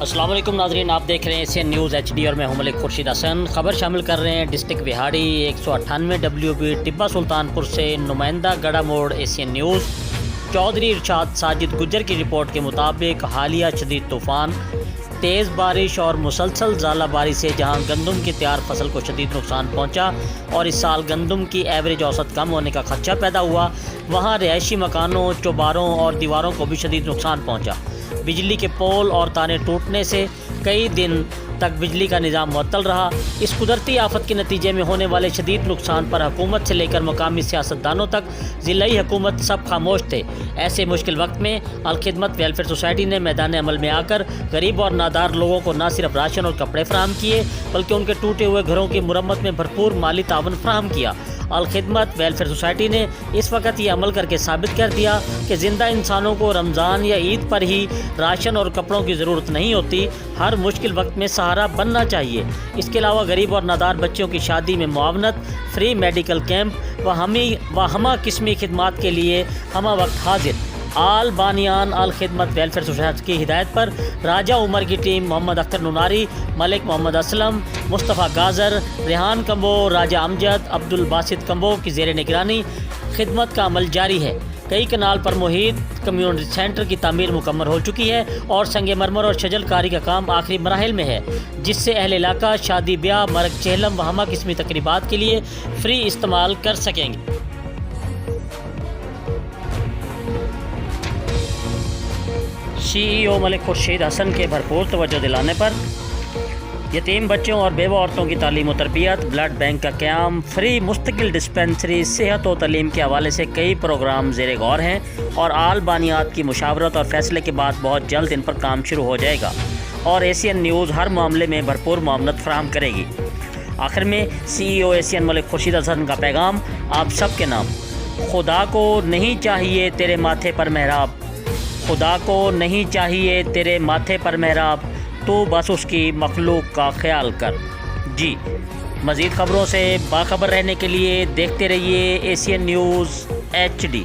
السلام علیکم ناظرین، آپ دیکھ رہے ہیں ایشین نیوز HD اور میں ہوں ملک خورشید حسن۔ خبر شامل کر رہے ہیں ڈسٹرکٹ وہاڑی 198 WB ٹبہ سلطانپور سے نمائندہ گڑھا موڑ ایشین نیوز۔ چودھری ارشاد ساجد گجر کی رپورٹ کے مطابق حالیہ شدید طوفان، تیز بارش اور مسلسل ژالہ باری سے جہاں گندم کی تیار فصل کو شدید نقصان پہنچا اور اس سال گندم کی ایوریج اوسط کم ہونے کا خدشہ پیدا ہوا، وہاں رہائشی مکانوں، چوباروں اور دیواروں کو بھی شدید نقصان پہنچا۔ بجلی کے پول اور تاریں ٹوٹنے سے کئی دن تک بجلی کا نظام معطل رہا۔ اس قدرتی آفت کے نتیجے میں ہونے والے شدید نقصان پر حکومت سے لے کر مقامی سیاستدانوں تک ضلعی حکومت سب خاموش تھے۔ ایسے مشکل وقت میں الخدمت ویلفیئر سوسائٹی نے میدان عمل میں آ کر غریب اور نادار لوگوں کو نہ صرف راشن اور کپڑے فراہم کیے بلکہ ان کے ٹوٹے ہوئے گھروں کی مرمت میں بھرپور مالی تعاون فراہم کیا۔ الخدمت ویلفیئر سوسائٹی نے اس وقت یہ عمل کر کے ثابت کر دیا کہ زندہ انسانوں کو رمضان یا عید پر ہی راشن اور کپڑوں کی ضرورت نہیں ہوتی، ہر مشکل وقت میں سہارا بننا چاہیے۔ اس کے علاوہ غریب اور نادار بچوں کی شادی میں معاونت، فری میڈیکل کیمپ و ہمہ قسمی خدمات کے لیے ہمہ وقت حاضر۔ آل بانیان الخدمت ویلفیئر سوسائٹی کی ہدایت پر راجہ عمر کی ٹیم محمد اختر نوناری، ملک محمد اسلم، مصطفیٰ گازر، ریحان کمبو، راجہ امجد، عبد الباسط کمبو کی زیر نگرانی خدمت کا عمل جاری ہے۔ کئی کنال پر محیط کمیونٹی سینٹر کی تعمیر مکمل ہو چکی ہے اور سنگ مرمر اور شجل کاری کا کام آخری مراحل میں ہے، جس سے اہل علاقہ شادی بیاہ، مرگ چہلم و ہمہ قسمی تقریبات کے لیے فری استعمال کر سکیں گے۔ CEO ملک خورشید حسن کے بھرپور توجہ دلانے پر یتیم بچوں اور بیوہ عورتوں کی تعلیم و تربیت، بلڈ بینک کا قیام، فری مستقل ڈسپنسری، صحت و تعلیم کے حوالے سے کئی پروگرام زیر غور ہیں اور آل بانیات کی مشاورت اور فیصلے کے بعد بہت جلد ان پر کام شروع ہو جائے گا اور ایشین نیوز ہر معاملے میں بھرپور معاونت فراہم کرے گی۔ آخر میں CEO ایشین ملک خورشید حسن کا پیغام آپ سب کے نام: خدا کو نہیں چاہیے تیرے ماتھے پر محراب، خدا کو نہیں چاہیے تیرے ماتھے پر محراب، تو بس اس کی مخلوق کا خیال کر۔ جی، مزید خبروں سے باخبر رہنے کے لیے دیکھتے رہیے ایشین نیوز HD۔